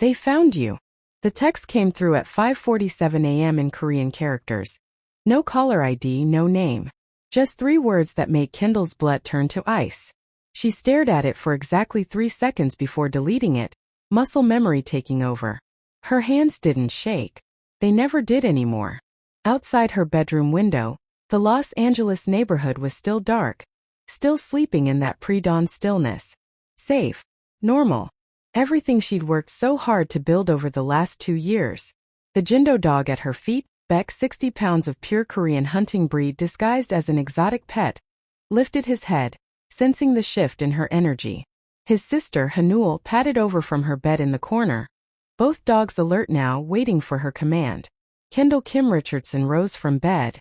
They found you. The text came through at 5:47 a.m. in Korean characters. No caller ID, no name. Just 3 words that made Kendall's blood turn to ice. She stared at it for exactly 3 seconds before deleting it, muscle memory taking over. Her hands didn't shake. They never did anymore. Outside her bedroom window, the Los Angeles neighborhood was still dark, still sleeping in that pre-dawn stillness. Safe. Normal. Everything she'd worked so hard to build over the last 2 years. The Jindo dog at her feet, Beck, 60 pounds of pure Korean hunting breed disguised as an exotic pet, lifted his head, sensing the shift in her energy. His sister, Hanul, padded over from her bed in the corner. Both dogs alert now, waiting for her command. Kendall Kim Richardson rose from bed,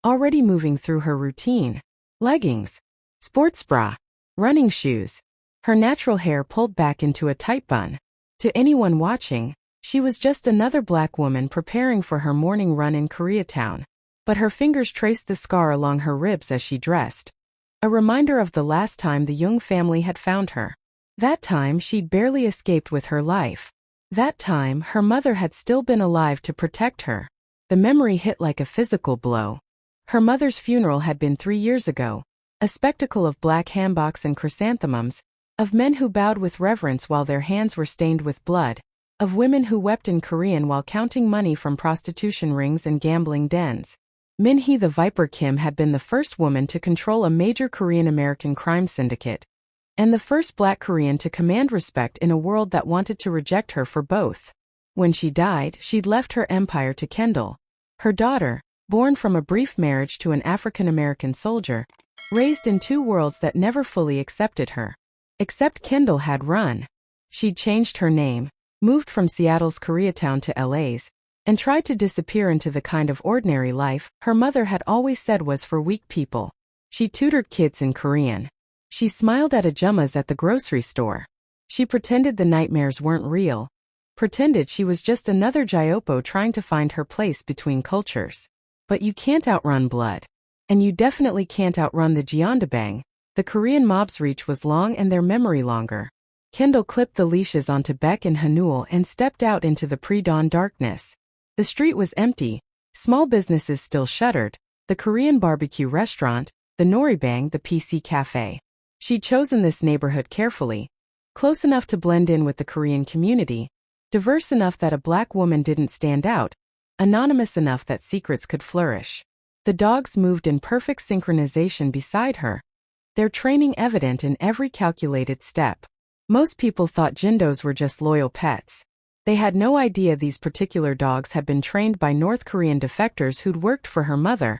already moving through her routine. Leggings, sports bra, running shoes. Her natural hair pulled back into a tight bun. To anyone watching, she was just another black woman preparing for her morning run in Koreatown. But her fingers traced the scar along her ribs as she dressed. A reminder of the last time the Jung family had found her. That time she'd barely escaped with her life. That time her mother had still been alive to protect her. The memory hit like a physical blow. Her mother's funeral had been 3 years ago, a spectacle of black hanboks and chrysanthemums, of men who bowed with reverence while their hands were stained with blood, of women who wept in Korean while counting money from prostitution rings and gambling dens. Min-hee the Viper Kim had been the first woman to control a major Korean-American crime syndicate, and the first black Korean to command respect in a world that wanted to reject her for both. When she died, she'd left her empire to Kendall, her daughter, born from a brief marriage to an African-American soldier, raised in 2 worlds that never fully accepted her. Except Kendall had run. She'd changed her name, moved from Seattle's Koreatown to LA's, and tried to disappear into the kind of ordinary life her mother had always said was for weak people. She tutored kids in Korean. She smiled at ajumas at the grocery store. She pretended the nightmares weren't real. Pretended she was just another Jyopo trying to find her place between cultures. But you can't outrun blood. And you definitely can't outrun the Jeondabang. The Korean mob's reach was long and their memory longer. Kendall clipped the leashes onto Beck and Hanul and stepped out into the pre-dawn darkness. The street was empty, small businesses still shuttered, the Korean barbecue restaurant, the Noribang, the PC cafe. She'd chosen this neighborhood carefully, close enough to blend in with the Korean community, diverse enough that a black woman didn't stand out, anonymous enough that secrets could flourish. The dogs moved in perfect synchronization beside her, their training evident in every calculated step. Most people thought Jindos were just loyal pets. They had no idea these particular dogs had been trained by North Korean defectors who'd worked for her mother.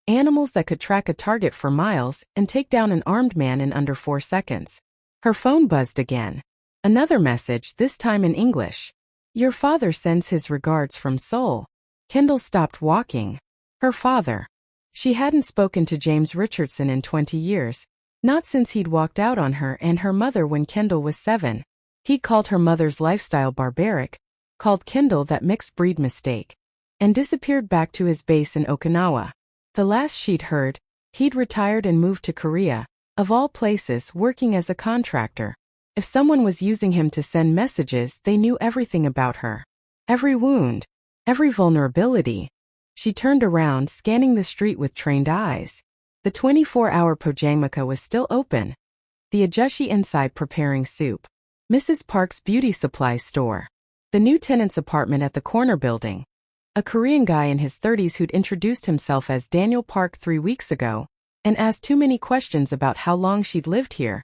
Animals that could track a target for miles and take down an armed man in under 4 seconds. Her phone buzzed again. Another message, this time in English. Your father sends his regards from Seoul. Kendall stopped walking. Her father. She hadn't spoken to James Richardson in 20 years. Not since he'd walked out on her and her mother when Kendall was 7. He called her mother's lifestyle barbaric, called Kendall that mixed breed mistake, and disappeared back to his base in Okinawa. The last she'd heard, he'd retired and moved to Korea, of all places, working as a contractor. If someone was using him to send messages, they knew everything about her. Every wound, every vulnerability. She turned around, scanning the street with trained eyes. The 24-hour pojangmaka was still open. The ajushi inside preparing soup. Mrs. Park's beauty supply store. The new tenant's apartment at the corner building. A Korean guy in his 30s who'd introduced himself as Daniel Park 3 weeks ago, and asked too many questions about how long she'd lived here,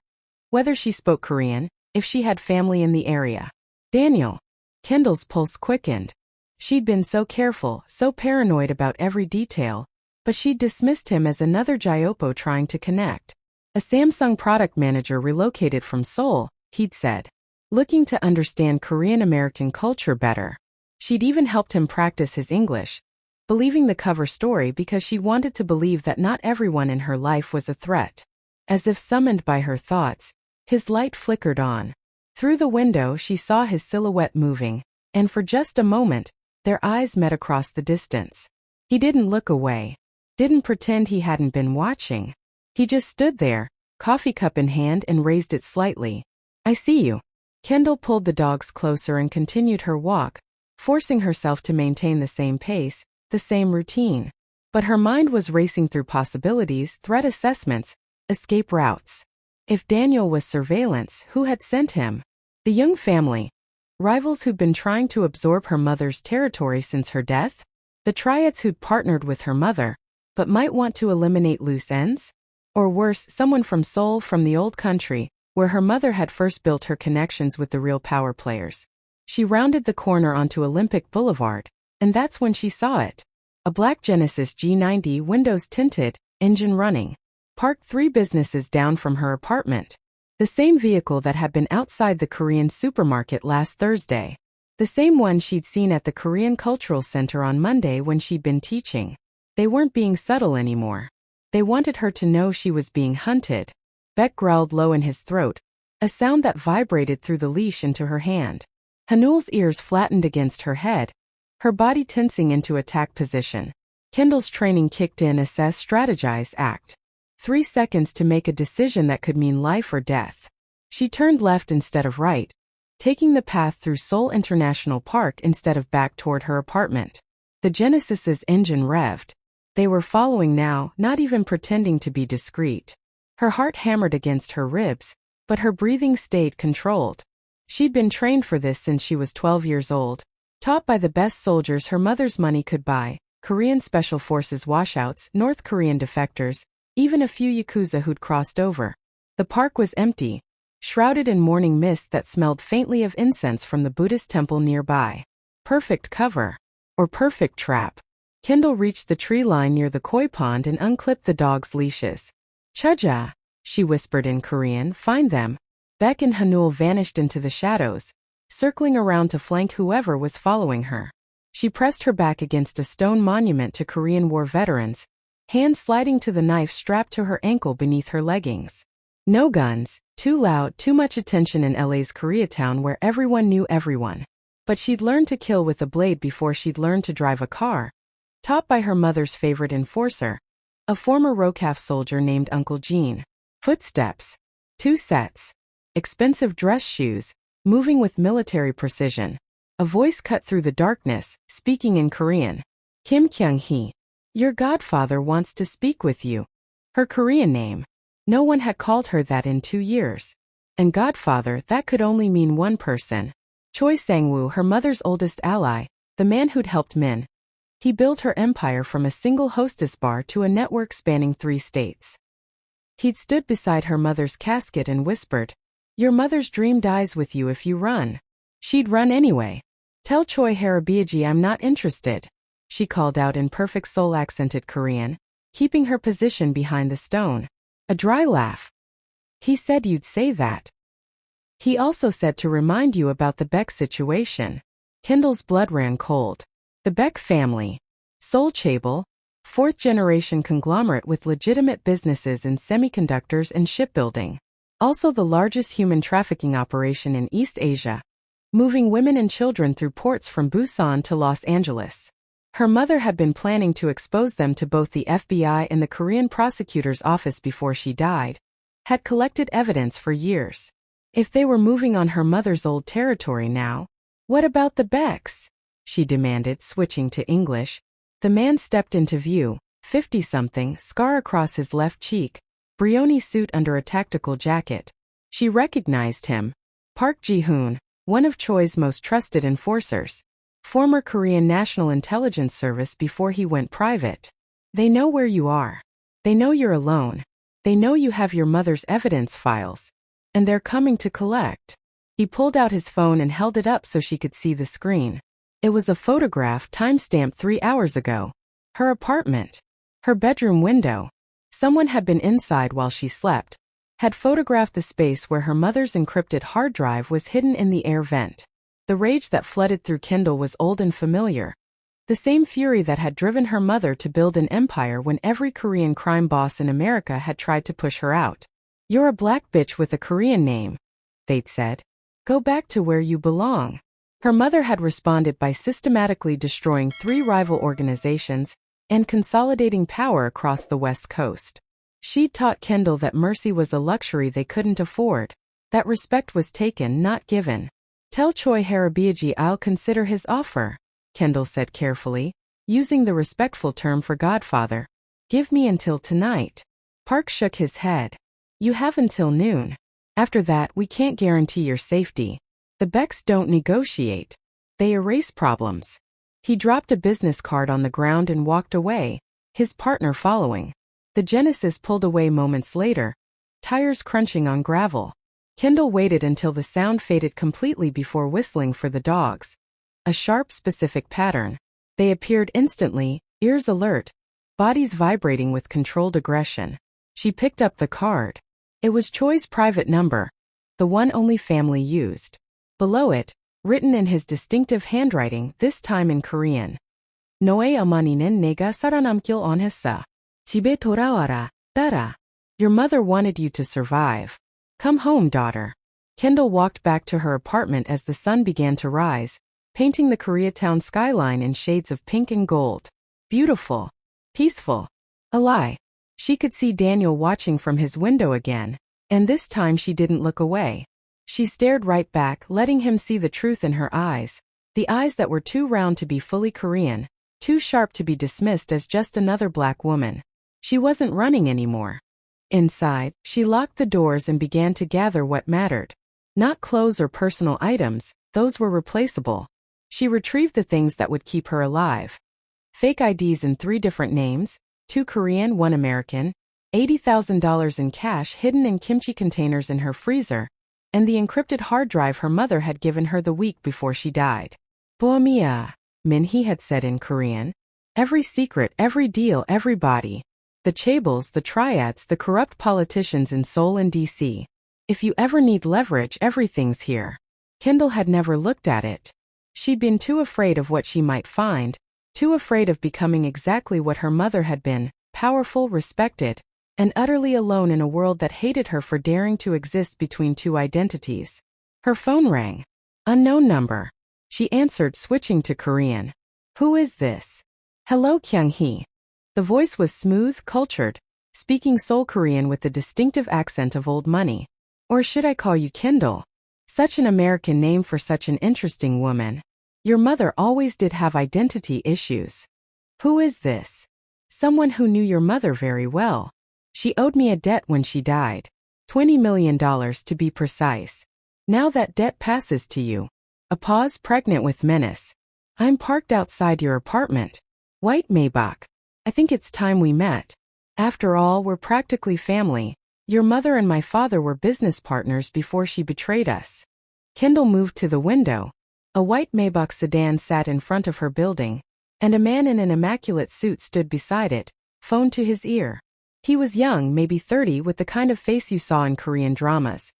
whether she spoke Korean, if she had family in the area. Daniel. Kendall's pulse quickened. She'd been so careful, so paranoid about every detail, but she'd dismissed him as another Jyopo trying to connect. A Samsung product manager relocated from Seoul, he'd said, looking to understand Korean-American culture better. She'd even helped him practice his English, believing the cover story because she wanted to believe that not everyone in her life was a threat. As if summoned by her thoughts, his light flickered on. Through the window she saw his silhouette moving, and for just a moment, their eyes met across the distance. He didn't look away. Didn't pretend he hadn't been watching. He just stood there, coffee cup in hand, and raised it slightly. I see you. Kendall pulled the dogs closer and continued her walk, forcing herself to maintain the same pace, the same routine. But her mind was racing through possibilities, threat assessments, escape routes. If Daniel was surveillance, who had sent him? The Young family. Rivals who'd been trying to absorb her mother's territory since her death? The triads who'd partnered with her mother, but might want to eliminate loose ends? Or worse, someone from Seoul, from the old country, where her mother had first built her connections with the real power players. She rounded the corner onto Olympic Boulevard, and that's when she saw it. A black Genesis G90, windows tinted, engine running, parked 3 businesses down from her apartment. The same vehicle that had been outside the Korean supermarket last Thursday. The same one she'd seen at the Korean Cultural Center on Monday when she'd been teaching. They weren't being subtle anymore. They wanted her to know she was being hunted. Beck growled low in his throat, a sound that vibrated through the leash into her hand. Hanul's ears flattened against her head, her body tensing into attack position. Kendall's training kicked in. Assess, strategize, act. 3 seconds to make a decision that could mean life or death. She turned left instead of right, taking the path through Seoul International Park instead of back toward her apartment. The Genesis's engine revved. They were following now, not even pretending to be discreet. Her heart hammered against her ribs, but her breathing stayed controlled. She'd been trained for this since she was 12 years old, taught by the best soldiers her mother's money could buy, Korean Special Forces washouts, North Korean defectors, even a few Yakuza who'd crossed over. The park was empty, shrouded in morning mist that smelled faintly of incense from the Buddhist temple nearby. Perfect cover. Or perfect trap. Kendall reached the tree line near the koi pond and unclipped the dogs' leashes. Chuja, she whispered in Korean, find them. Beck and Hanul vanished into the shadows, circling around to flank whoever was following her. She pressed her back against a stone monument to Korean War veterans, hand sliding to the knife strapped to her ankle beneath her leggings. No guns, too loud, too much attention in LA's Koreatown where everyone knew everyone. But she'd learned to kill with a blade before she'd learned to drive a car, taught by her mother's favorite enforcer, a former ROCAF soldier named Uncle Gene. Footsteps. 2 sets. Expensive dress shoes, moving with military precision. A voice cut through the darkness, speaking in Korean. Kim Kyung-hee. Your godfather wants to speak with you. Her Korean name. No one had called her that in 2 years. And godfather, that could only mean one person. Choi Sang-woo, her mother's oldest ally, the man who'd helped Min. He built her empire from a single hostess bar to a network spanning 3 states. He'd stood beside her mother's casket and whispered, your mother's dream dies with you if you run. She'd run anyway. Tell Choi Harabiaji I'm not interested, she called out in perfect Seoul-accented Korean, keeping her position behind the stone. A dry laugh. He said you'd say that. He also said to remind you about the Beck situation. Kendall's blood ran cold. The Beck family. Seoul chaebol, 4th-generation conglomerate with legitimate businesses in semiconductors and shipbuilding. Also the largest human trafficking operation in East Asia, moving women and children through ports from Busan to Los Angeles. Her mother had been planning to expose them to both the FBI and the Korean prosecutor's office before she died, had collected evidence for years. If they were moving on her mother's old territory now, what about the Becks? She demanded, switching to English. The man stepped into view, 50-something, scar across his left cheek, Brioni suit under a tactical jacket. She recognized him. Park Ji-hoon, one of Choi's most trusted enforcers. Former Korean National Intelligence Service before he went private. They know where you are. They know you're alone. They know you have your mother's evidence files. And they're coming to collect. He pulled out his phone and held it up so she could see the screen. It was a photograph timestamped 3 hours ago. Her apartment. Her bedroom window. Someone had been inside while she slept, had photographed the space where her mother's encrypted hard drive was hidden in the air vent. The rage that flooded through Kendall was old and familiar. The same fury that had driven her mother to build an empire when every Korean crime boss in America had tried to push her out. You're a black bitch with a Korean name, they'd said. Go back to where you belong. Her mother had responded by systematically destroying 3 rival organizations and consolidating power across the West Coast. She'd taught Kendall that mercy was a luxury they couldn't afford. That respect was taken, not given. Tell Choi Harabiaji I'll consider his offer, Kendall said carefully, using the respectful term for godfather. Give me until tonight. Park shook his head. You have until noon. After that, we can't guarantee your safety. The Becks don't negotiate. They erase problems. He dropped a business card on the ground and walked away, his partner following. The Genesis pulled away moments later, tires crunching on gravel. Kendall waited until the sound faded completely before whistling for the dogs. A sharp, specific pattern. They appeared instantly, ears alert, bodies vibrating with controlled aggression. She picked up the card. It was Choi's private number, the one only family used. Below it, written in his distinctive handwriting, this time in Korean. 너의 어머니는 내가 살아남길 원했어. 집에 돌아와라, 딸아. Your mother wanted you to survive. Come home, daughter. Kendall walked back to her apartment as the sun began to rise, painting the Koreatown skyline in shades of pink and gold. Beautiful. Peaceful. A lie. She could see Daniel watching from his window again, and this time she didn't look away. She stared right back, letting him see the truth in her eyes, the eyes that were too round to be fully Korean, too sharp to be dismissed as just another black woman. She wasn't running anymore. Inside, she locked the doors and began to gather what mattered. Not clothes or personal items, those were replaceable. She retrieved the things that would keep her alive. Fake IDs in 3 different names, 2 Korean, 1 American, $80,000 in cash hidden in kimchi containers in her freezer, and the encrypted hard drive her mother had given her the week before she died. Bohemia, Min-hee had said in Korean. Every secret, every deal, everybody. The chaebols, the triads, the corrupt politicians in Seoul and DC. If you ever need leverage, everything's here. Kendall had never looked at it. She'd been too afraid of what she might find, too afraid of becoming exactly what her mother had been, powerful, respected, and utterly alone in a world that hated her for daring to exist between 2 identities. Her phone rang. Unknown number. She answered, switching to Korean. Who is this? Hello, Kyung-hee. The voice was smooth, cultured, speaking Seoul Korean with the distinctive accent of old money. Or should I call you Kendall? Such an American name for such an interesting woman. Your mother always did have identity issues. Who is this? Someone who knew your mother very well. She owed me a debt when she died. $20 million to be precise. Now that debt passes to you. A pause pregnant with menace. I'm parked outside your apartment. White Maybach. I think it's time we met. After all, we're practically family. Your mother and my father were business partners before she betrayed us. Kendall moved to the window. A white Maybach sedan sat in front of her building, and a man in an immaculate suit stood beside it, phone to his ear. He was young, maybe 30, with the kind of face you saw in Korean dramas.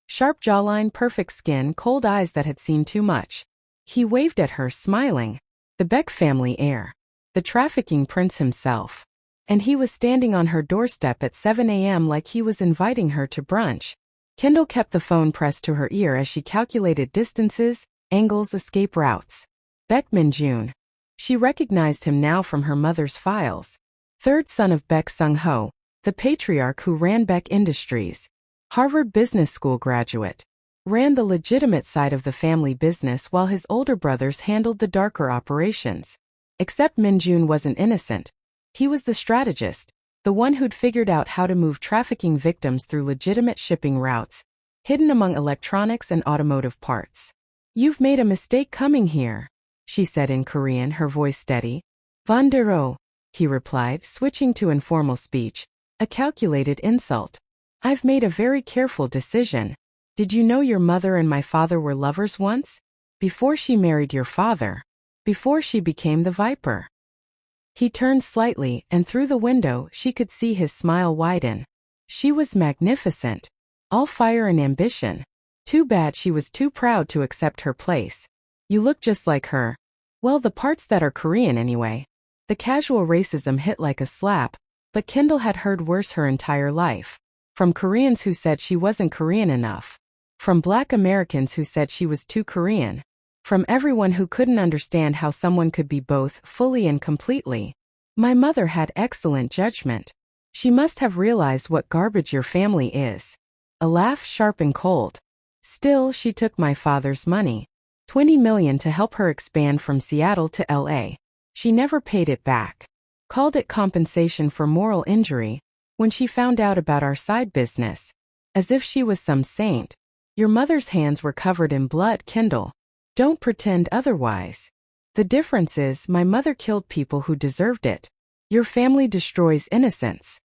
Sharp jawline, perfect skin, cold eyes that had seen too much. He waved at her, smiling. The Beck family heir. The trafficking prince himself. And he was standing on her doorstep at 7 a.m. like he was inviting her to brunch. Kendall kept the phone pressed to her ear as she calculated distances, angles, escape routes. Beck Min-jun. She recognized him now from her mother's files. 3rd son of Beck Sung-ho, the patriarch who ran Beck Industries. Harvard Business School graduate. Ran the legitimate side of the family business while his older brothers handled the darker operations. Except Min-jun wasn't innocent. He was the strategist, the one who'd figured out how to move trafficking victims through legitimate shipping routes, hidden among electronics and automotive parts. You've made a mistake coming here, she said in Korean, her voice steady. Vandero, he replied, switching to informal speech, a calculated insult. I've made a very careful decision. Did you know your mother and my father were lovers once? Before she married your father. Before she became the Viper. He turned slightly, and through the window she could see his smile widen. She was magnificent. All fire and ambition. Too bad she was too proud to accept her place. You look just like her. Well, the parts that are Korean anyway. The casual racism hit like a slap, but Kendall had heard worse her entire life. From Koreans who said she wasn't Korean enough. From Black Americans who said she was too Korean. From everyone who couldn't understand how someone could be both, fully and completely. My mother had excellent judgment. She must have realized what garbage your family is. A laugh, sharp and cold. Still, she took my father's money. 20 million to help her expand from Seattle to LA. She never paid it back. Called it compensation for moral injury when she found out about our side business. As if she was some saint. Your mother's hands were covered in blood, Kendall. Don't pretend otherwise. The difference is my mother killed people who deserved it. Your family destroys innocence.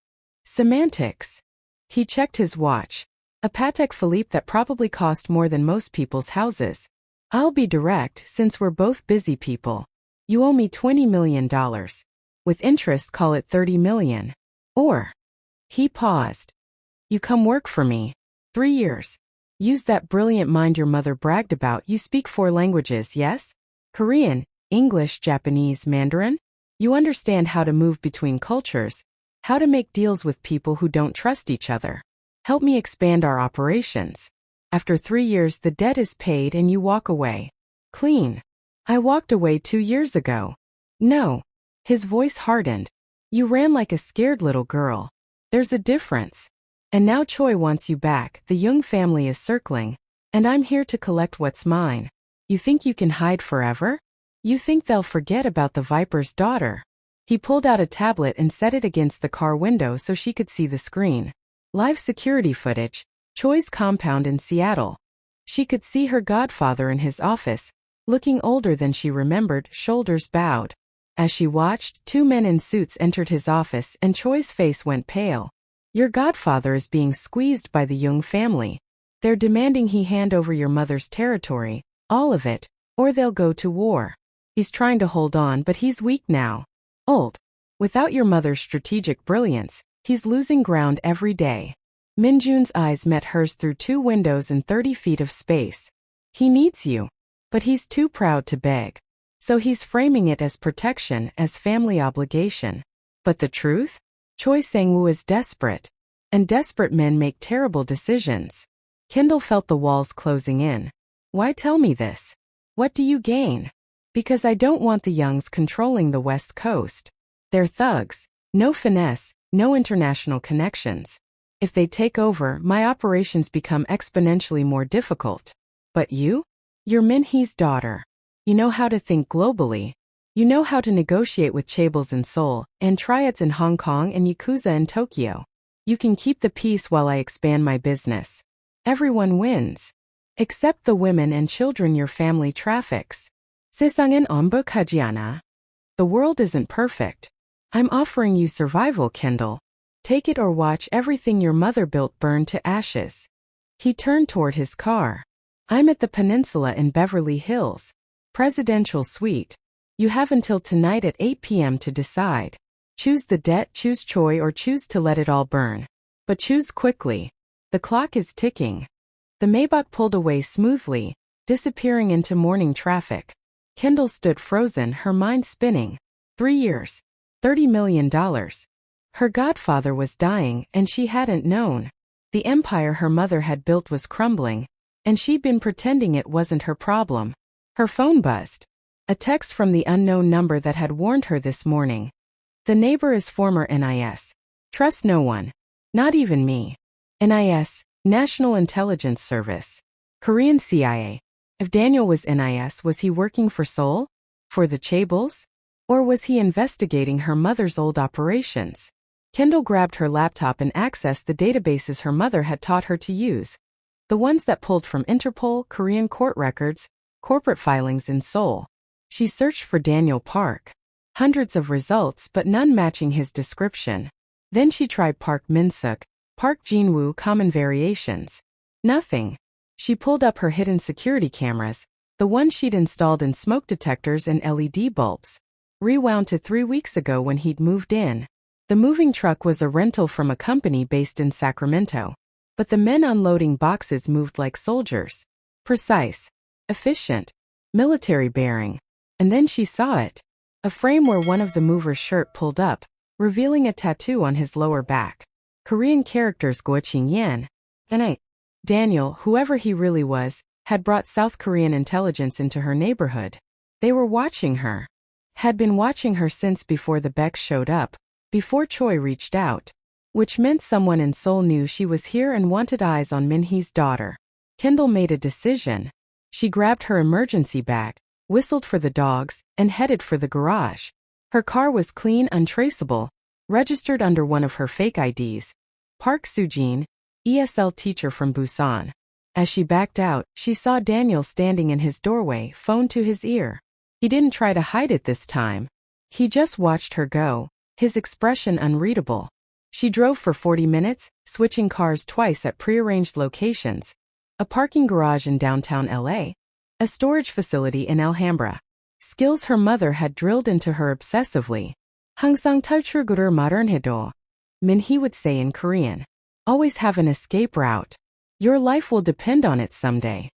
Semantics. He checked his watch. A Patek Philippe that probably cost more than most people's houses. I'll be direct since we're both busy people. You owe me $20 million. With interest, call it 30 million. Or. He paused. You come work for me. 3 years. Use that brilliant mind your mother bragged about. You speak 4 languages, yes? Korean, English, Japanese, Mandarin? You understand how to move between cultures, how to make deals with people who don't trust each other. Help me expand our operations. After 3 years, the debt is paid and you walk away. Clean. I walked away 2 years ago. No. His voice hardened. You ran like a scared little girl. There's a difference. And now Choi wants you back. The Jung family is circling. And I'm here to collect what's mine. You think you can hide forever? You think they'll forget about the Viper's daughter? He pulled out a tablet and set it against the car window so she could see the screen. Live security footage. Choi's compound in Seattle. She could see her godfather in his office, looking older than she remembered, shoulders bowed. As she watched, 2 men in suits entered his office and Choi's face went pale. Your godfather is being squeezed by the Jung family. They're demanding he hand over your mother's territory, all of it, or they'll go to war. He's trying to hold on, but he's weak now. Old. Without your mother's strategic brilliance, he's losing ground every day. Minjun's eyes met hers through 2 windows and 30 feet of space. He needs you. But he's too proud to beg. So he's framing it as protection, as family obligation. But the truth? Choi Sang-woo is desperate. And desperate men make terrible decisions. Kendall felt the walls closing in. Why tell me this? What do you gain? Because I don't want the Youngs controlling the West Coast. They're thugs. No finesse, no international connections. If they take over, my operations become exponentially more difficult. But you? You're Min-hee's daughter. You know how to think globally. You know how to negotiate with chaebols in Seoul, and triads in Hong Kong and Yakuza in Tokyo. You can keep the peace while I expand my business. Everyone wins. Except the women and children your family traffics. 세상은 완벽하지 않아. The world isn't perfect. I'm offering you survival, Kendall. Take it or watch everything your mother built burn to ashes. He turned toward his car. I'm at the Peninsula in Beverly Hills. Presidential suite. You have until tonight at 8 p.m. to decide. Choose the debt, choose Choi, or choose to let it all burn. But choose quickly. The clock is ticking. The Maybach pulled away smoothly, disappearing into morning traffic. Kendall stood frozen, her mind spinning. 3 years. $30 million. Her godfather was dying, and she hadn't known. The empire her mother had built was crumbling, and she'd been pretending it wasn't her problem. Her phone buzzed. A text from the unknown number that had warned her this morning. The neighbor is former NIS. Trust no one. Not even me. NIS, National Intelligence Service. Korean CIA. If Daniel was NIS, was he working for Seoul? For the chaebols? Or was he investigating her mother's old operations? Kendall grabbed her laptop and accessed the databases her mother had taught her to use. The ones that pulled from Interpol, Korean court records, corporate filings in Seoul. She searched for Daniel Park. Hundreds of results, but none matching his description. Then she tried Park Min-suk, Park Jin-woo, common variations. Nothing. She pulled up her hidden security cameras, the ones she'd installed in smoke detectors and LED bulbs. Rewound to 3 weeks ago when he'd moved in. The moving truck was a rental from a company based in Sacramento. But the men unloading boxes moved like soldiers. Precise. Efficient. Military bearing. And then she saw it. A frame where one of the mover's shirt pulled up, revealing a tattoo on his lower back. Korean characters Goching Yan. And Daniel, whoever he really was, had brought South Korean intelligence into her neighborhood. They were watching her. Had been watching her since before the Becks showed up. Before Choi reached out. Which meant someone in Seoul knew she was here and wanted eyes on Min-hee's daughter. Kendall made a decision. She grabbed her emergency bag, whistled for the dogs, and headed for the garage. Her car was clean, untraceable, registered under one of her fake IDs. Park Soo-jin, ESL teacher from Busan. As she backed out, she saw Daniel standing in his doorway, phone to his ear. He didn't try to hide it this time. He just watched her go, his expression unreadable. She drove for 40 minutes, switching cars twice at prearranged locations. A parking garage in downtown LA. A storage facility in Alhambra. Skills her mother had drilled into her obsessively. 항상 탈출구를 마련해둬. Min-hee would say in Korean. Always have an escape route. Your life will depend on it someday.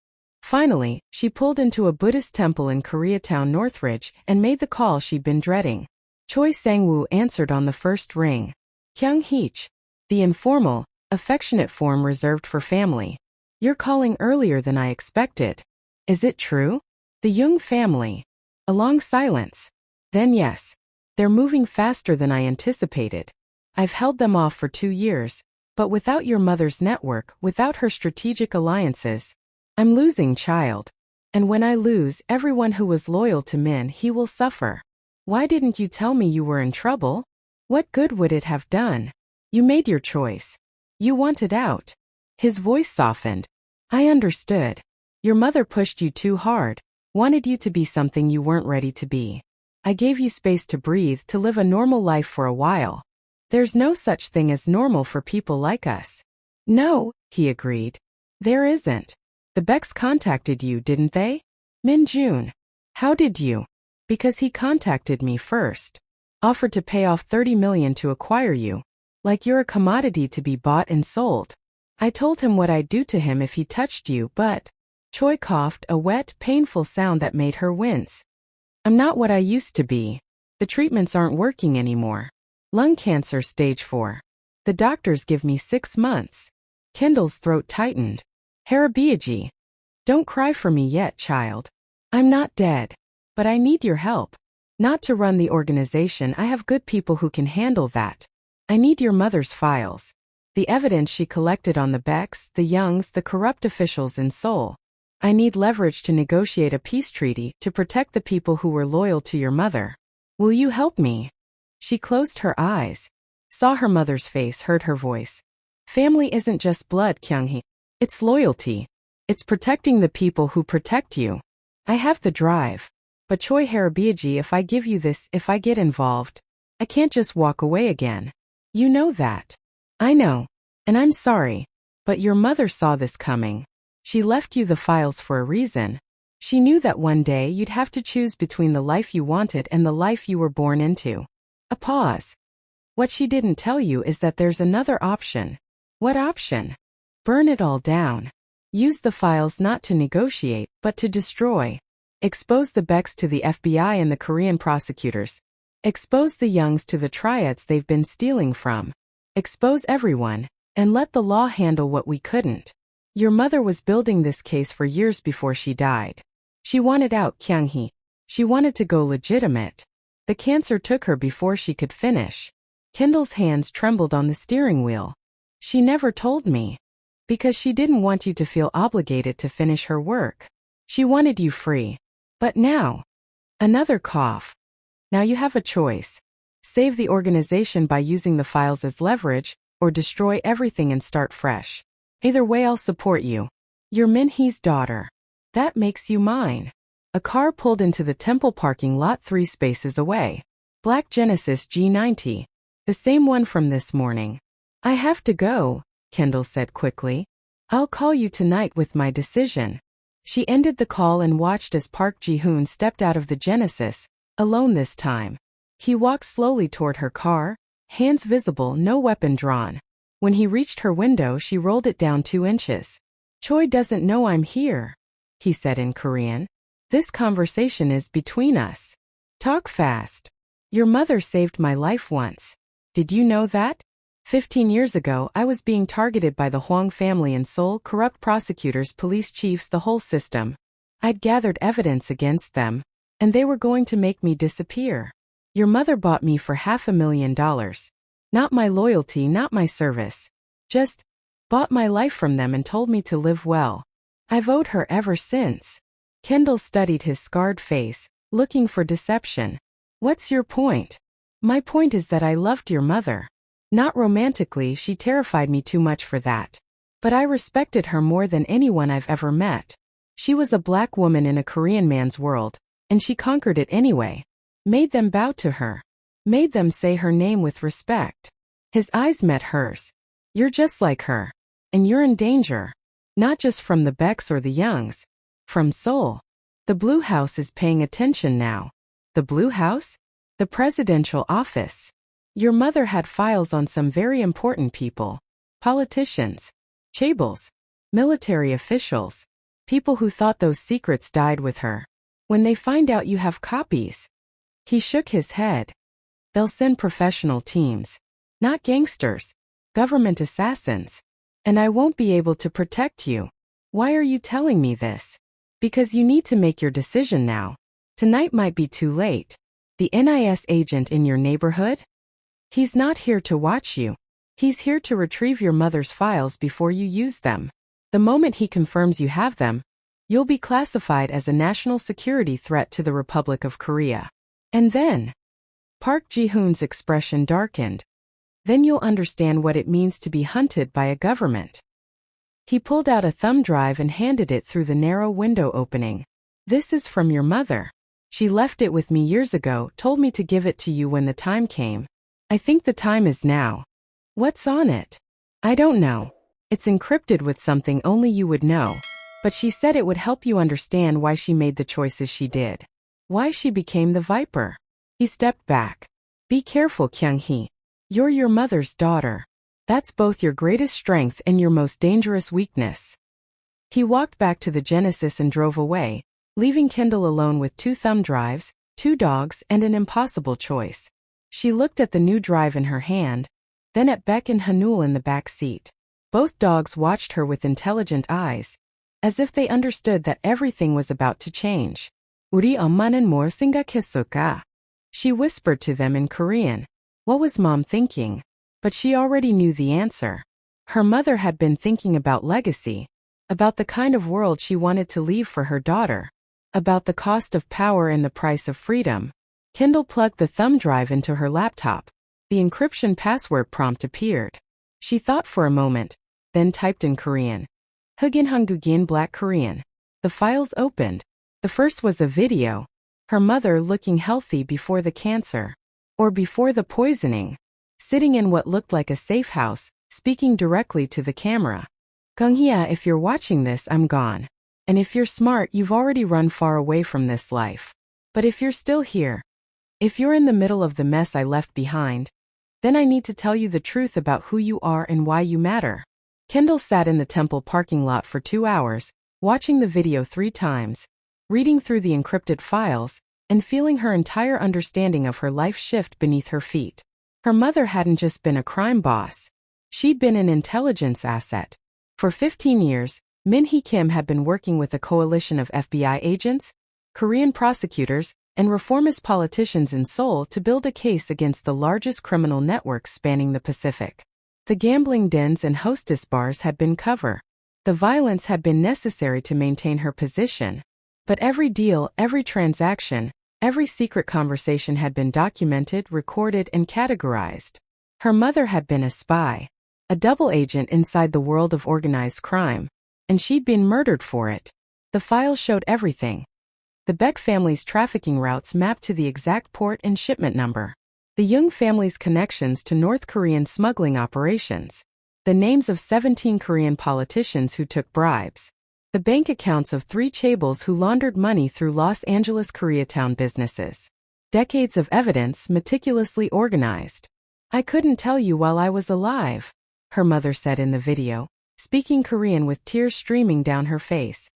Finally, she pulled into a Buddhist temple in Koreatown Northridge and made the call she'd been dreading. Choi Sang-woo answered on the first ring. Kyung-heech. The informal, affectionate form reserved for family. You're calling earlier than I expected. Is it true? The Young family. A long silence. Then yes. They're moving faster than I anticipated. I've held them off for 2 years, but without your mother's network, without her strategic alliances, I'm losing child. And when I lose, everyone who was loyal to Min-hee will suffer. Why didn't you tell me you were in trouble? What good would it have done? You made your choice. You wanted out. His voice softened. I understood. Your mother pushed you too hard, wanted you to be something you weren't ready to be. I gave you space to breathe, to live a normal life for a while. There's no such thing as normal for people like us. No, he agreed. There isn't. The Becks contacted you, didn't they? Min-jun. How did you? Because he contacted me first. Offered to pay off 30 million to acquire you. Like you're a commodity to be bought and sold. I told him what I'd do to him if he touched you, but... Choi coughed, a wet, painful sound that made her wince. I'm not what I used to be. The treatments aren't working anymore. Lung cancer stage 4. The doctors give me 6 months. Kendall's throat tightened. Harabiaji. Don't cry for me yet, child. I'm not dead. But I need your help. Not to run the organization, I have good people who can handle that. I need your mother's files. The evidence she collected on the Becks, the Youngs, the corrupt officials in Seoul. I need leverage to negotiate a peace treaty to protect the people who were loyal to your mother. Will you help me? She closed her eyes. Saw her mother's face, heard her voice. Family isn't just blood, Kyung-hee. It's loyalty. It's protecting the people who protect you. I have the drive. But Choi Harabiaji, if I give you this, if I get involved, I can't just walk away again. You know that. I know. And I'm sorry. But your mother saw this coming. She left you the files for a reason. She knew that one day you'd have to choose between the life you wanted and the life you were born into. A pause. What she didn't tell you is that there's another option. What option? Burn it all down. Use the files not to negotiate, but to destroy. Expose the Becks to the FBI and the Korean prosecutors. Expose the Youngs to the triads they've been stealing from. Expose everyone, and let the law handle what we couldn't. Your mother was building this case for years before she died. She wanted out, Kyung-hee. She wanted to go legitimate. The cancer took her before she could finish. Kendall's hands trembled on the steering wheel. She never told me. Because she didn't want you to feel obligated to finish her work. She wanted you free. But now... Another cough. Now you have a choice. Save the organization by using the files as leverage, or destroy everything and start fresh. Either way, I'll support you. You're Min-hee's daughter. That makes you mine. A car pulled into the temple parking lot 3 spaces away. Black Genesis G90. The same one from this morning. I have to go, Kendall said quickly. I'll call you tonight with my decision. She ended the call and watched as Park Ji-hoon stepped out of the Genesis, alone this time. He walked slowly toward her car, hands visible, no weapon drawn. When he reached her window, she rolled it down 2 inches. Choi doesn't know I'm here, he said in Korean. This conversation is between us. Talk fast. Your mother saved my life once. Did you know that? 15 years ago, I was being targeted by the Hwang family in Seoul, corrupt prosecutors, police chiefs, the whole system. I'd gathered evidence against them, and they were going to make me disappear. Your mother bought me for $500,000. Not my loyalty, not my service. Just bought my life from them and told me to live well. I've owed her ever since. Kendall studied his scarred face, looking for deception. What's your point? My point is that I loved your mother. Not romantically, she terrified me too much for that. But I respected her more than anyone I've ever met. She was a black woman in a Korean man's world, and she conquered it anyway. Made them bow to her. Made them say her name with respect. His eyes met hers. You're just like her. And you're in danger. Not just from the Becks or the Youngs. From Seoul. The Blue House is paying attention now. The Blue House? The presidential office. Your mother had files on some very important people. Politicians. Chaebols. Military officials. People who thought those secrets died with her. When they find out you have copies. He shook his head. They'll send professional teams. Not gangsters. Government assassins. And I won't be able to protect you. Why are you telling me this? Because you need to make your decision now. Tonight might be too late. The NIS agent in your neighborhood? He's not here to watch you. He's here to retrieve your mother's files before you use them. The moment he confirms you have them, you'll be classified as a national security threat to the Republic of Korea. And then, Park Ji-hoon's expression darkened. Then you'll understand what it means to be hunted by a government. He pulled out a thumb drive and handed it through the narrow window opening. This is from your mother. She left it with me years ago, told me to give it to you when the time came. I think the time is now. What's on it? I don't know. It's encrypted with something only you would know. But she said it would help you understand why she made the choices she did. Why she became the Viper. He stepped back. Be careful, Kyung-hee. You're your mother's daughter. That's both your greatest strength and your most dangerous weakness. He walked back to the Genesis and drove away, leaving Kendall alone with 2 thumb drives, 2 dogs, and an impossible choice. She looked at the new drive in her hand, then at Beck and Hanul in the back seat. Both dogs watched her with intelligent eyes, as if they understood that everything was about to change. 우리 엄마는 뭘 생각했을까? She whispered to them in Korean. What was Mom thinking? But she already knew the answer. Her mother had been thinking about legacy, about the kind of world she wanted to leave for her daughter, about the cost of power and the price of freedom. Kendall plugged the thumb drive into her laptop. The encryption password prompt appeared. She thought for a moment, then typed in Korean. Hugin Hangugin Black Korean. The files opened. The first was a video. Her mother looking healthy before the cancer. Or before the poisoning. Sitting in what looked like a safe house, speaking directly to the camera. Kyung-hee, if you're watching this, I'm gone. And if you're smart, you've already run far away from this life. But if you're still here, if you're in the middle of the mess I left behind, then I need to tell you the truth about who you are and why you matter. Kendall sat in the temple parking lot for 2 hours, watching the video 3 times, reading through the encrypted files, and feeling her entire understanding of her life shift beneath her feet. Her mother hadn't just been a crime boss. She'd been an intelligence asset. For 15 years, Min-hee Kim had been working with a coalition of FBI agents, Korean prosecutors, and reformist politicians in Seoul to build a case against the largest criminal networks spanning the Pacific. The gambling dens and hostess bars had been cover. The violence had been necessary to maintain her position. But every deal, every transaction, every secret conversation had been documented, recorded, and categorized. Her mother had been a spy, a double agent inside the world of organized crime, and she'd been murdered for it. The files showed everything. The Beck family's trafficking routes mapped to the exact port and shipment number. The Jung family's connections to North Korean smuggling operations. The names of 17 Korean politicians who took bribes. The bank accounts of 3 chaebols who laundered money through Los Angeles Koreatown businesses. Decades of evidence meticulously organized. I couldn't tell you while I was alive, her mother said in the video, speaking Korean with tears streaming down her face.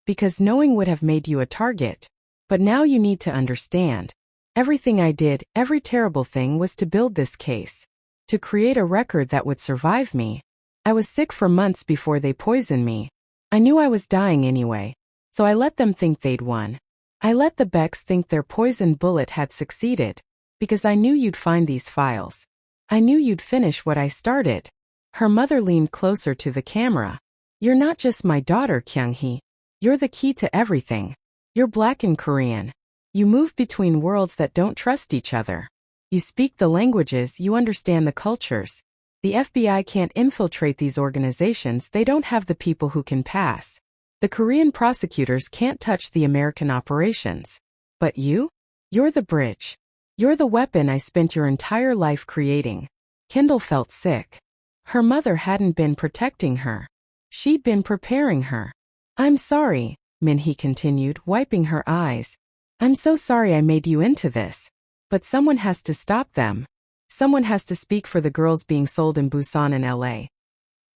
Because knowing would have made you a target. But now you need to understand. Everything I did, every terrible thing was to build this case. To create a record that would survive me. I was sick for months before they poisoned me. I knew I was dying anyway, so I let them think they'd won. I let the Becks think their poisoned bullet had succeeded, because I knew you'd find these files. I knew you'd finish what I started. Her mother leaned closer to the camera. You're not just my daughter, Kyung-hee. You're the key to everything. You're Black and Korean. You move between worlds that don't trust each other. You speak the languages, you understand the cultures. The FBI can't infiltrate these organizations, they don't have the people who can pass. The Korean prosecutors can't touch the American operations. But you? You're the bridge. You're the weapon I spent your entire life creating. Kendall felt sick. Her mother hadn't been protecting her. She'd been preparing her. I'm sorry, Min-hee continued, wiping her eyes. I'm so sorry I made you into this. But someone has to stop them. Someone has to speak for the girls being sold in Busan and LA.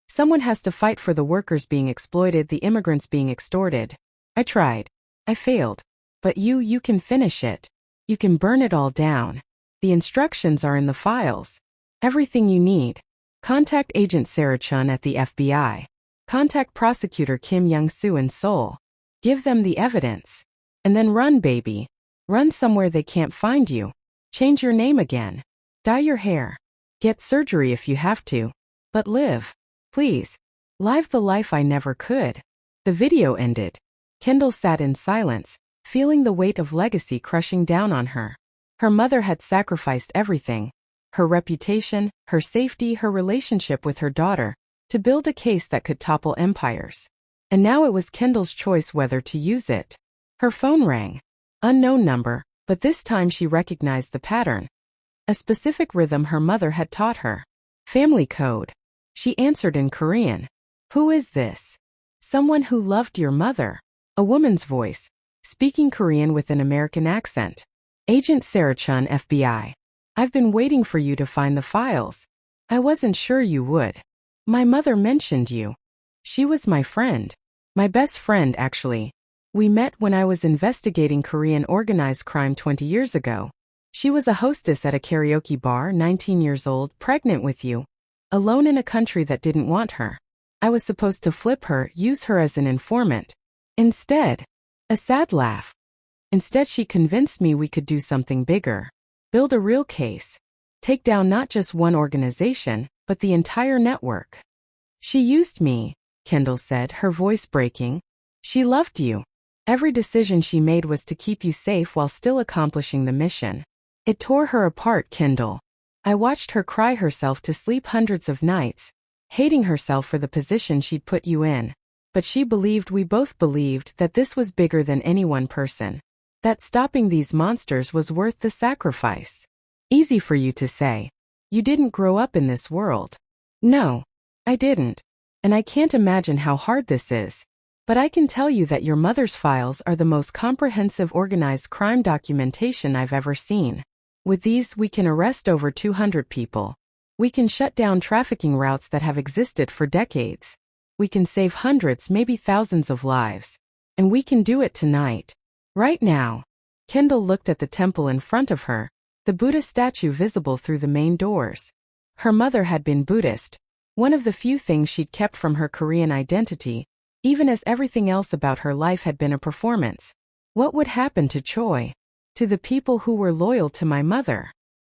Someone has to fight for the workers being exploited, the immigrants being extorted. I tried. I failed. But you can finish it. You can burn it all down. The instructions are in the files. Everything you need. Contact Agent Sarah Chun at the FBI. Contact Prosecutor Kim Young-soo in Seoul. Give them the evidence. And then run, baby. Run somewhere they can't find you. Change your name again. Dye your hair. Get surgery if you have to. But live. Please. Live the life I never could. The video ended. Kendall sat in silence, feeling the weight of legacy crushing down on her. Her mother had sacrificed everything. Her reputation, her safety, her relationship with her daughter, to build a case that could topple empires. And now it was Kendall's choice whether to use it. Her phone rang. Unknown number, but this time she recognized the pattern. A specific rhythm her mother had taught her. Family code. She answered in Korean. Who is this? Someone who loved your mother. A woman's voice, speaking Korean with an American accent. Agent Sarah Chun, FBI. I've been waiting for you to find the files. I wasn't sure you would. My mother mentioned you. She was my friend. My best friend, actually. We met when I was investigating Korean organized crime 20 years ago. She was a hostess at a karaoke bar, 19 years old, pregnant with you. Alone in a country that didn't want her. I was supposed to flip her, use her as an informant. Instead, a sad laugh. Instead, she convinced me we could do something bigger. Build a real case. Take down not just one organization, but the entire network. She used me, Kendall said, her voice breaking. She loved you. Every decision she made was to keep you safe while still accomplishing the mission. It tore her apart, Kendall. I watched her cry herself to sleep hundreds of nights, hating herself for the position she'd put you in. But she believed, we both believed, that this was bigger than any one person. That stopping these monsters was worth the sacrifice. Easy for you to say. You didn't grow up in this world. No, I didn't. And I can't imagine how hard this is. But I can tell you that your mother's files are the most comprehensive organized crime documentation I've ever seen. With these, we can arrest over 200 people. We can shut down trafficking routes that have existed for decades. We can save hundreds, maybe thousands of lives. And we can do it tonight. Right now. Kendall looked at the temple in front of her, the Buddha statue visible through the main doors. Her mother had been Buddhist, one of the few things she'd kept from her Korean identity, even as everything else about her life had been a performance. What would happen to Choi? To the people who were loyal to my mother?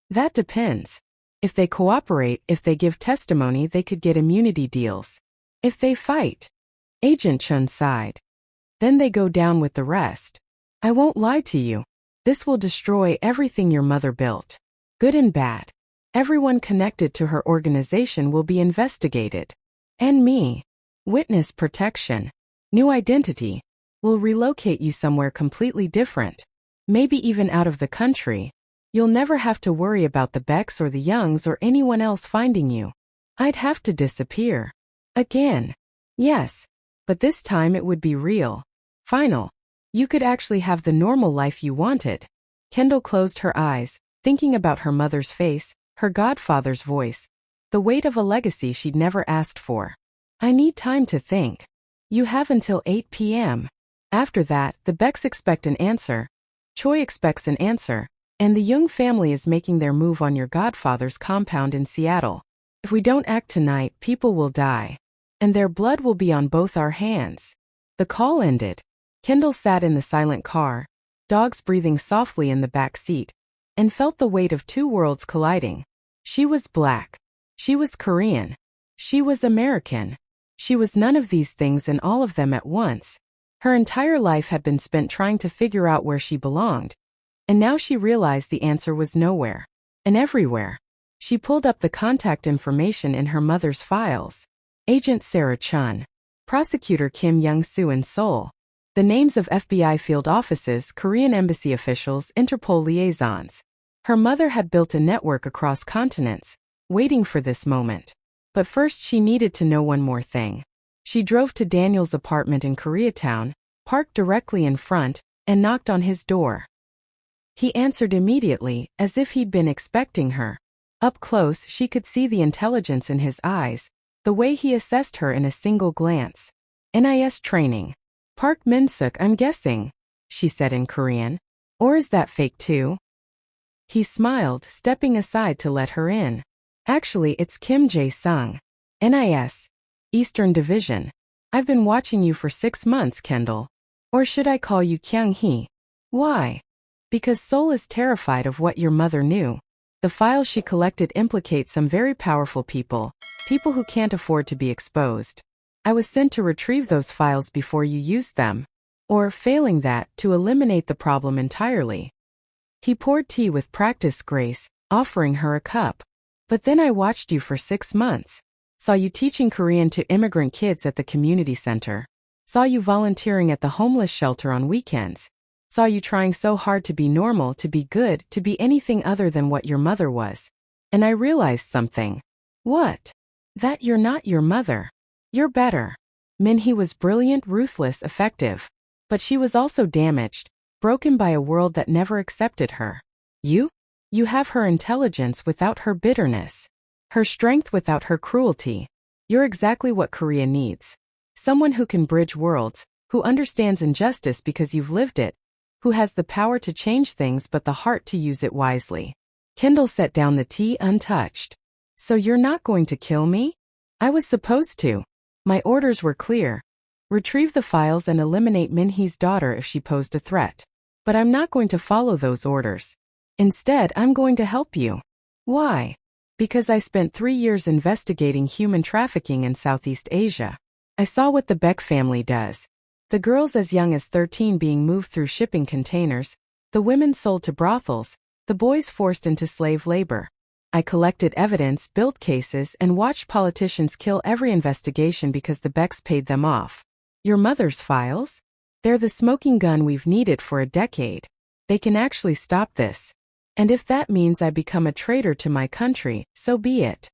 That depends. If they cooperate, if they give testimony, they could get immunity deals. If they fight, Agent Chun sighed. Then they go down with the rest. I won't lie to you. This will destroy everything your mother built. Good and bad. Everyone connected to her organization will be investigated. And me. Witness protection. New identity. Will relocate you somewhere completely different. Maybe even out of the country. You'll never have to worry about the Becks or the Youngs or anyone else finding you. I'd have to disappear. Again. Yes. But this time it would be real. Final. You could actually have the normal life you wanted. Kendall closed her eyes, thinking about her mother's face, her godfather's voice, the weight of a legacy she'd never asked for. I need time to think. You have until 8 p.m. After that, the Becks expect an answer. Choi expects an answer, and the Jung family is making their move on your godfather's compound in Seattle. If we don't act tonight, people will die. And their blood will be on both our hands. The call ended. Kendall sat in the silent car, dogs breathing softly in the back seat, and felt the weight of two worlds colliding. She was Black. She was Korean. She was American. She was none of these things and all of them at once. Her entire life had been spent trying to figure out where she belonged, and now she realized the answer was nowhere. And everywhere. She pulled up the contact information in her mother's files. Agent Sarah Chun. Prosecutor Kim Young-soo in Seoul. The names of FBI field offices, Korean embassy officials, Interpol liaisons. Her mother had built a network across continents, waiting for this moment. But first she needed to know one more thing. She drove to Daniel's apartment in Koreatown, parked directly in front, and knocked on his door. He answered immediately, as if he'd been expecting her. Up close, she could see the intelligence in his eyes, the way he assessed her in a single glance. NIS training. Park Min-suk, I'm guessing, she said in Korean. Or is that fake too? He smiled, stepping aside to let her in. Actually, it's Kim Jae-sung. NIS. Eastern Division. I've been watching you for 6 months, Kendall. Or should I call you Kyung-hee? Why? Because Seoul is terrified of what your mother knew. The files she collected implicate some very powerful people who can't afford to be exposed. I was sent to retrieve those files before you used them. Or, failing that, to eliminate the problem entirely. He poured tea with practiced grace, offering her a cup. But then I watched you for 6 months. Saw you teaching Korean to immigrant kids at the community center. Saw you volunteering at the homeless shelter on weekends. Saw you trying so hard to be normal, to be good, to be anything other than what your mother was. And I realized something. What? That you're not your mother. You're better. Min-hee was brilliant, ruthless, effective. But she was also damaged, broken by a world that never accepted her. You? You have her intelligence without her bitterness. Her strength without her cruelty. You're exactly what Korea needs. Someone who can bridge worlds, who understands injustice because you've lived it, who has the power to change things but the heart to use it wisely. Kendall set down the tea untouched. So you're not going to kill me? I was supposed to. My orders were clear. Retrieve the files and eliminate Min-hee's daughter if she posed a threat. But I'm not going to follow those orders. Instead, I'm going to help you. Why? Because I spent 3 years investigating human trafficking in Southeast Asia. I saw what the Beck family does. The girls as young as 13 being moved through shipping containers, the women sold to brothels, the boys forced into slave labor. I collected evidence, built cases, and watched politicians kill every investigation because the Becks paid them off. Your mother's files? They're the smoking gun we've needed for a decade. They can actually stop this. And if that means I become a traitor to my country, so be it.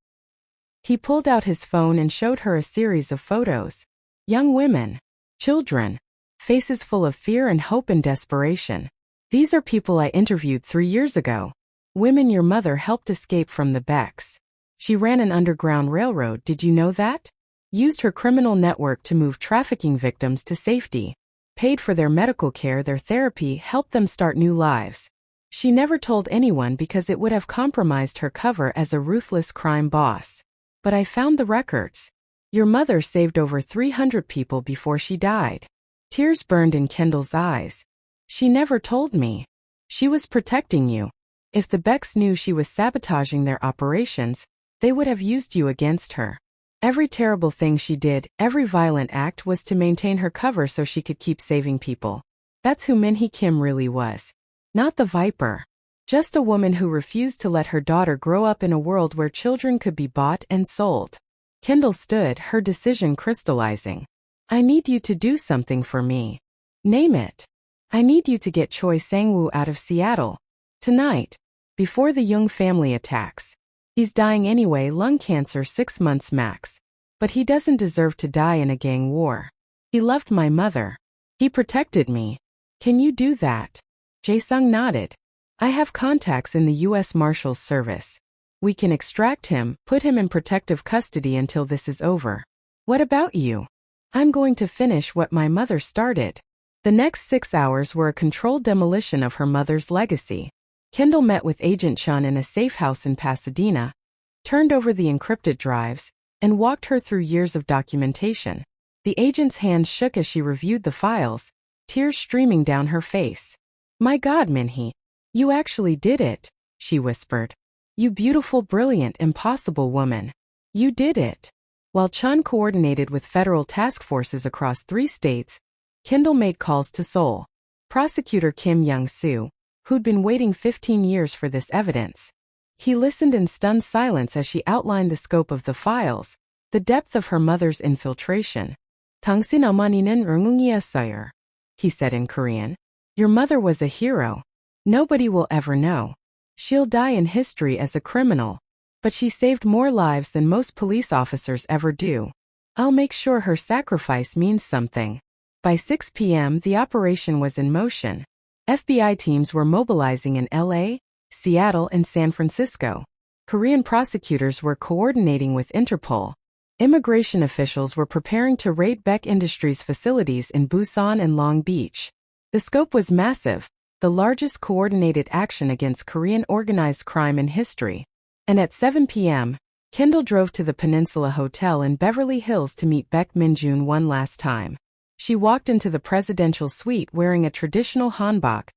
He pulled out his phone and showed her a series of photos. Young women. Children. Faces full of fear and hope and desperation. These are people I interviewed 3 years ago. Women your mother helped escape from the Becks. She ran an underground railroad, did you know that? Used her criminal network to move trafficking victims to safety. Paid for their medical care, their therapy, helped them start new lives. She never told anyone because it would have compromised her cover as a ruthless crime boss. But I found the records. Your mother saved over 300 people before she died. Tears burned in Kendall's eyes. She never told me. She was protecting you. If the Becks knew she was sabotaging their operations, they would have used you against her. Every terrible thing she did, every violent act was to maintain her cover so she could keep saving people. That's who Min-hee Kim really was. Not the Viper. Just a woman who refused to let her daughter grow up in a world where children could be bought and sold. Kendall stood, her decision crystallizing. I need you to do something for me. Name it. I need you to get Choi Sang-woo out of Seattle. Tonight. Before the Jung family attacks. He's dying anyway, lung cancer, 6 months max. But he doesn't deserve to die in a gang war. He loved my mother. He protected me. Can you do that? Jae-sung nodded. I have contacts in the U.S. Marshals Service. We can extract him, put him in protective custody until this is over. What about you? I'm going to finish what my mother started. The next 6 hours were a controlled demolition of her mother's legacy. Kendall met with Agent Chun in a safe house in Pasadena, turned over the encrypted drives, and walked her through years of documentation. The agent's hands shook as she reviewed the files, tears streaming down her face. My God, Min-hee. You actually did it, she whispered. You beautiful, brilliant, impossible woman. You did it. While Chun coordinated with federal task forces across 3 states, Kendall made calls to Seoul. Prosecutor Kim Young-soo, who'd been waiting 15 years for this evidence. He listened in stunned silence as she outlined the scope of the files, the depth of her mother's infiltration. 당신 어머니는 영웅이었어요, he said in Korean. Your mother was a hero. Nobody will ever know. She'll die in history as a criminal. But she saved more lives than most police officers ever do. I'll make sure her sacrifice means something. By 6 p.m., the operation was in motion. FBI teams were mobilizing in LA, Seattle, and San Francisco. Korean prosecutors were coordinating with Interpol. Immigration officials were preparing to raid Beck Industries facilities in Busan and Long Beach. The scope was massive, the largest coordinated action against Korean organized crime in history. And at 7 p.m., Kendall drove to the Peninsula Hotel in Beverly Hills to meet Baek Min-jun one last time. She walked into the presidential suite wearing a traditional hanbok,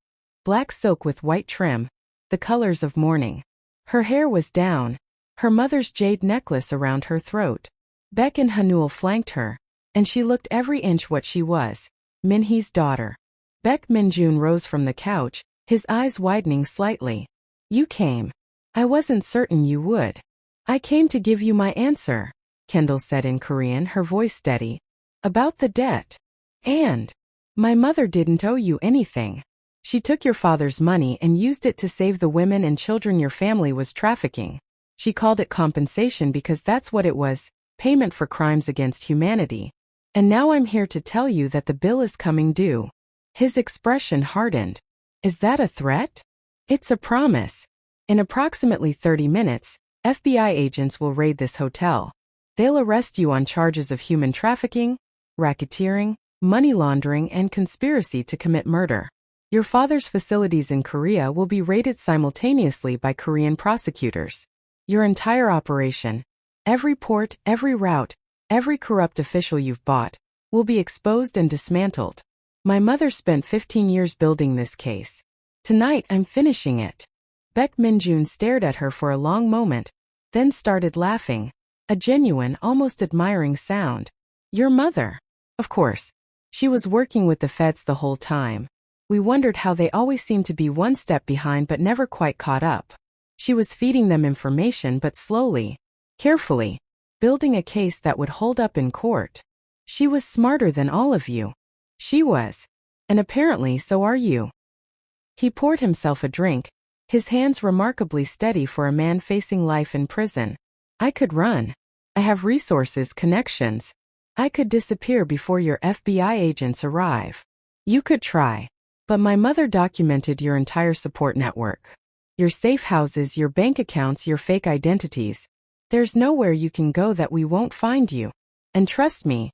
black silk with white trim, the colors of mourning. Her hair was down, her mother's jade necklace around her throat. Baek and Hanul flanked her, and she looked every inch what she was, Min-hee's daughter. Baek Min-jun rose from the couch, his eyes widening slightly. You came. I wasn't certain you would. I came to give you my answer, Kendall said in Korean, her voice steady. About the debt. And my mother didn't owe you anything. She took your father's money and used it to save the women and children your family was trafficking. She called it compensation because that's what it was, payment for crimes against humanity. And now I'm here to tell you that the bill is coming due. His expression hardened. Is that a threat? It's a promise. In approximately 30 minutes, FBI agents will raid this hotel. They'll arrest you on charges of human trafficking, racketeering, money laundering, and conspiracy to commit murder. Your father's facilities in Korea will be raided simultaneously by Korean prosecutors. Your entire operation, every port, every route, every corrupt official you've bought, will be exposed and dismantled. My mother spent 15 years building this case. Tonight I'm finishing it. Baek Min-jun stared at her for a long moment, then started laughing, a genuine, almost admiring sound. Your mother? Of course. She was working with the feds the whole time. We wondered how they always seemed to be one step behind but never quite caught up. She was feeding them information but slowly, carefully, building a case that would hold up in court. She was smarter than all of you. She was. And apparently so are you. He poured himself a drink, his hands remarkably steady for a man facing life in prison. I could run. I have resources, connections. I could disappear before your FBI agents arrive. You could try. But my mother documented your entire support network. Your safe houses, your bank accounts, your fake identities. There's nowhere you can go that we won't find you. And trust me,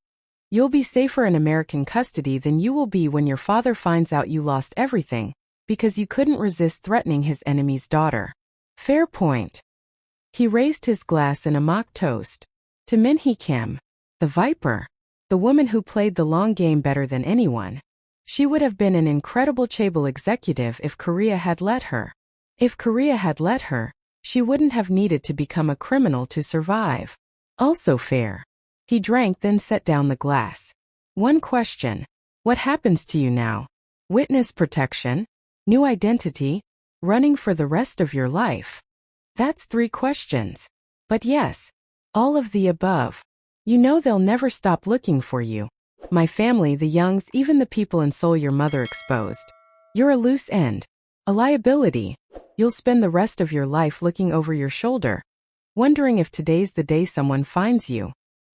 you'll be safer in American custody than you will be when your father finds out you lost everything, because you couldn't resist threatening his enemy's daughter. Fair point. He raised his glass in a mock toast. To Min-hee Kim, the Viper, the woman who played the long game better than anyone. She would have been an incredible chaebol executive if Korea had let her. If Korea had let her, she wouldn't have needed to become a criminal to survive. Also fair. He drank, then set down the glass. One question. What happens to you now? Witness protection? New identity? Running for the rest of your life? That's 3 questions. But yes, all of the above. You know they'll never stop looking for you. My family, the Youngs, even the people in Seoul your mother exposed. You're a loose end. A liability. You'll spend the rest of your life looking over your shoulder, wondering if today's the day someone finds you.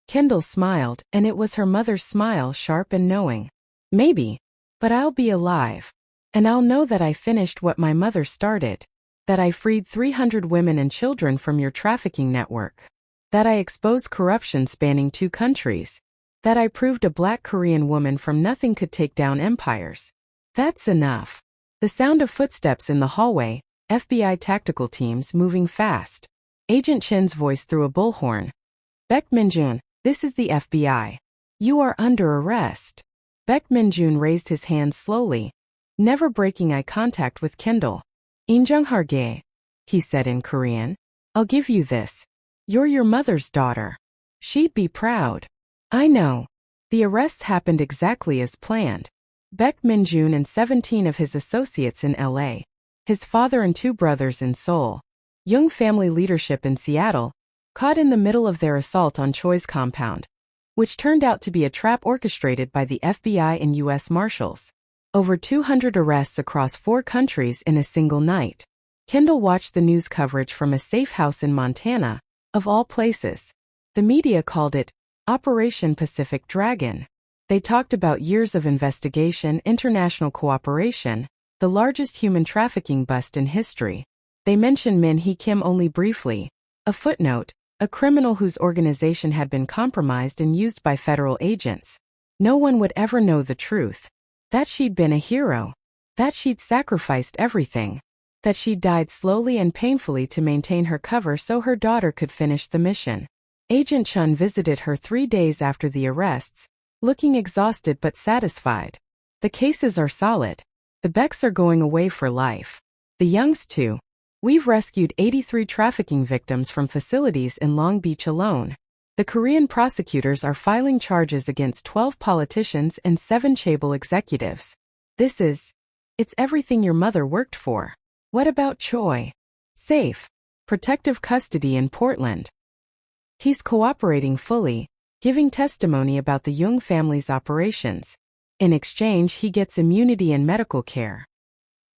Kendall smiled, and it was her mother's smile, sharp and knowing. Maybe. But I'll be alive. And I'll know that I finished what my mother started. That I freed 300 women and children from your trafficking network. That I exposed corruption spanning 2 countries. That I proved a black Korean woman from nothing could take down empires. That's enough. The sound of footsteps in the hallway, FBI tactical teams moving fast. Agent Chin's voice through a bullhorn. Baek Min-jun, this is the FBI. You are under arrest. Baek Min-jun raised his hand slowly, never breaking eye contact with Kendall. 인정할게, he said in Korean. I'll give you this. You're your mother's daughter. She'd be proud. I know. The arrests happened exactly as planned. Baek Min-jun and 17 of his associates in LA. His father and 2 brothers in Seoul. Young family leadership in Seattle, caught in the middle of their assault on Choi's compound, which turned out to be a trap orchestrated by the FBI and U.S. Marshals. Over 200 arrests across 4 countries in a single night. Kendall watched the news coverage from a safe house in Montana, of all places. The media called it Operation Pacific Dragon. They talked about years of investigation, international cooperation, the largest human trafficking bust in history. They mentioned Min-hee Kim only briefly. A footnote, a criminal whose organization had been compromised and used by federal agents. No one would ever know the truth. That she'd been a hero. That she'd sacrificed everything. That she'd died slowly and painfully to maintain her cover so her daughter could finish the mission. Agent Chun visited her 3 days after the arrests, looking exhausted but satisfied. The cases are solid. The Baeks are going away for life. The Youngs too. We've rescued 83 trafficking victims from facilities in Long Beach alone. The Korean prosecutors are filing charges against 12 politicians and 7 chaebol executives. It's everything your mother worked for. What about Choi? Safe. Protective custody in Portland. He's cooperating fully, giving testimony about the Jung family's operations. In exchange, he gets immunity and medical care.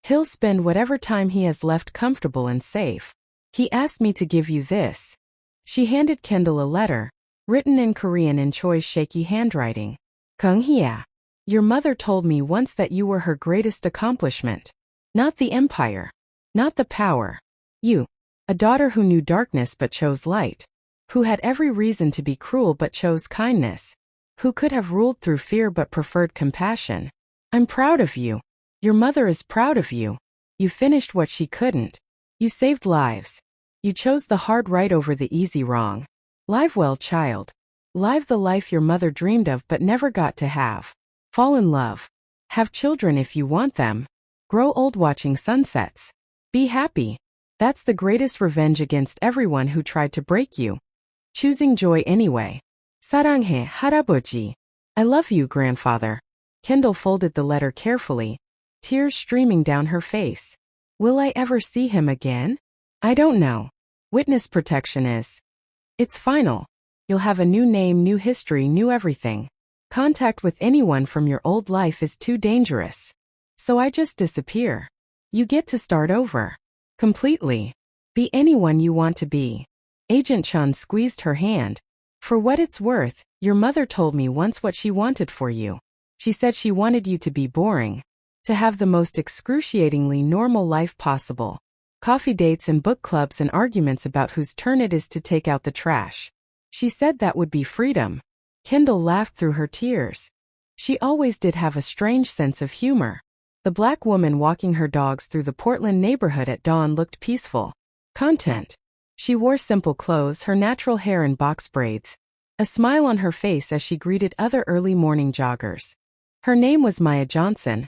He'll spend whatever time he has left comfortable and safe. He asked me to give you this. She handed Kendall a letter, written in Korean in Choi's shaky handwriting. Kung-hee-ya. Your mother told me once that you were her greatest accomplishment. Not the empire. Not the power. You. A daughter who knew darkness but chose light. Who had every reason to be cruel but chose kindness. Who could have ruled through fear but preferred compassion. I'm proud of you. Your mother is proud of you. You finished what she couldn't. You saved lives. You chose the hard right over the easy wrong. Live well, child. Live the life your mother dreamed of but never got to have. Fall in love. Have children if you want them. Grow old watching sunsets. Be happy. That's the greatest revenge against everyone who tried to break you. Choosing joy anyway. 사랑해, 할아버지. I love you, grandfather. Kendall folded the letter carefully, tears streaming down her face. Will I ever see him again? I don't know. Witness protection is. It's final. You'll have a new name, new history, new everything. Contact with anyone from your old life is too dangerous. So I just disappear. You get to start over. Completely. Be anyone you want to be. Agent Chun squeezed her hand. For what it's worth, your mother told me once what she wanted for you. She said she wanted you to be boring. To have the most excruciatingly normal life possible. Coffee dates and book clubs and arguments about whose turn it is to take out the trash. She said that would be freedom. Kendall laughed through her tears. She always did have a strange sense of humor. The black woman walking her dogs through the Portland neighborhood at dawn looked peaceful. Content. She wore simple clothes, her natural hair in box braids. A smile on her face as she greeted other early morning joggers. Her name was Maya Johnson,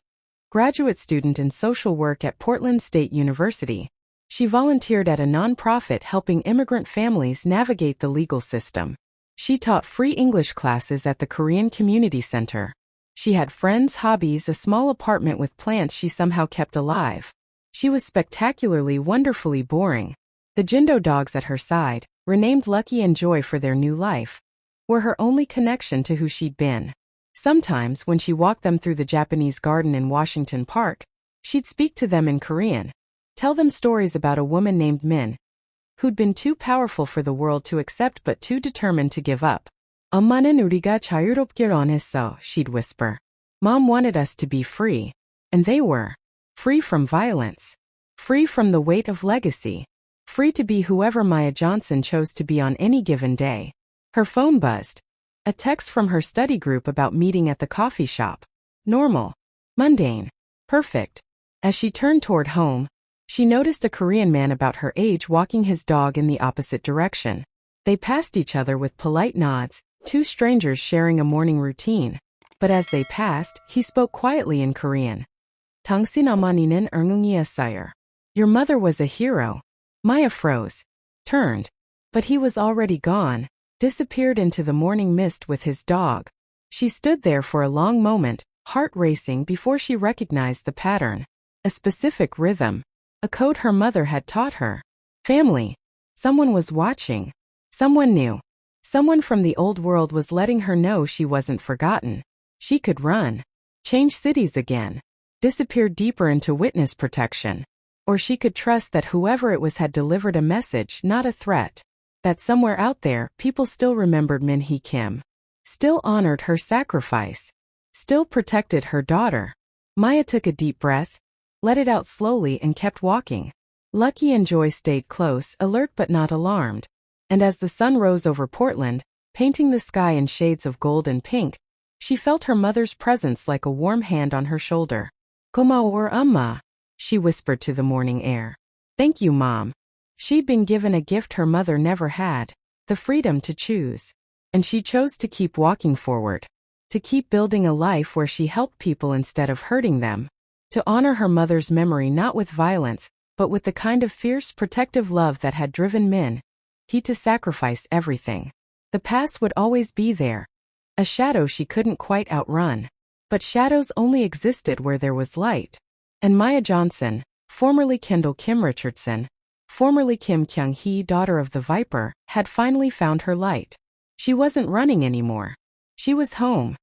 graduate student in social work at Portland State University. She volunteered at a nonprofit helping immigrant families navigate the legal system. She taught free English classes at the Korean Community Center. She had friends, hobbies, a small apartment with plants she somehow kept alive. She was spectacularly, wonderfully boring. The Jindo dogs at her side, renamed Lucky and Joy for their new life, were her only connection to who she'd been. Sometimes, when she walked them through the Japanese garden in Washington Park, she'd speak to them in Korean. Tell them stories about a woman named Min, who'd been too powerful for the world to accept but too determined to give up. 엄마는 우리가 자유롭길 원했어, she'd whisper. Mom wanted us to be free. And they were. Free from violence. Free from the weight of legacy. Free to be whoever Maya Johnson chose to be on any given day. Her phone buzzed. A text from her study group about meeting at the coffee shop. Normal. Mundane. Perfect. As she turned toward home, she noticed a Korean man about her age walking his dog in the opposite direction. They passed each other with polite nods, 2 strangers sharing a morning routine. But as they passed, he spoke quietly in Korean. 당신 어머니는 응응이었어요. Your mother was a hero. Maya froze. Turned. But he was already gone. disappeared into the morning mist with his dog. She stood there for a long moment, heart racing before she recognized the pattern. A specific rhythm. A code her mother had taught her. Family. Someone was watching. Someone new. Someone from the old world was letting her know she wasn't forgotten. She could run. Change cities again. Disappear deeper into witness protection. Or she could trust that whoever it was had delivered a message, not a threat. That somewhere out there, people still remembered Min-hee Kim. Still honored her sacrifice. Still protected her daughter. Maya took a deep breath, let it out slowly and kept walking. Lucky and Joy stayed close, alert but not alarmed. And as the sun rose over Portland, painting the sky in shades of gold and pink, she felt her mother's presence like a warm hand on her shoulder. "Como or Amma," she whispered to the morning air. "Thank you, Mom." She'd been given a gift her mother never had, the freedom to choose. And she chose to keep walking forward. To keep building a life where she helped people instead of hurting them. To honor her mother's memory not with violence, but with the kind of fierce, protective love that had driven Min-hee to sacrifice everything. The past would always be there. A shadow she couldn't quite outrun. But shadows only existed where there was light. And Maya Johnson, formerly Kendall Kim Richardson, formerly Kim Kyung-hee, daughter of the Viper, had finally found her light. She wasn't running anymore. She was home.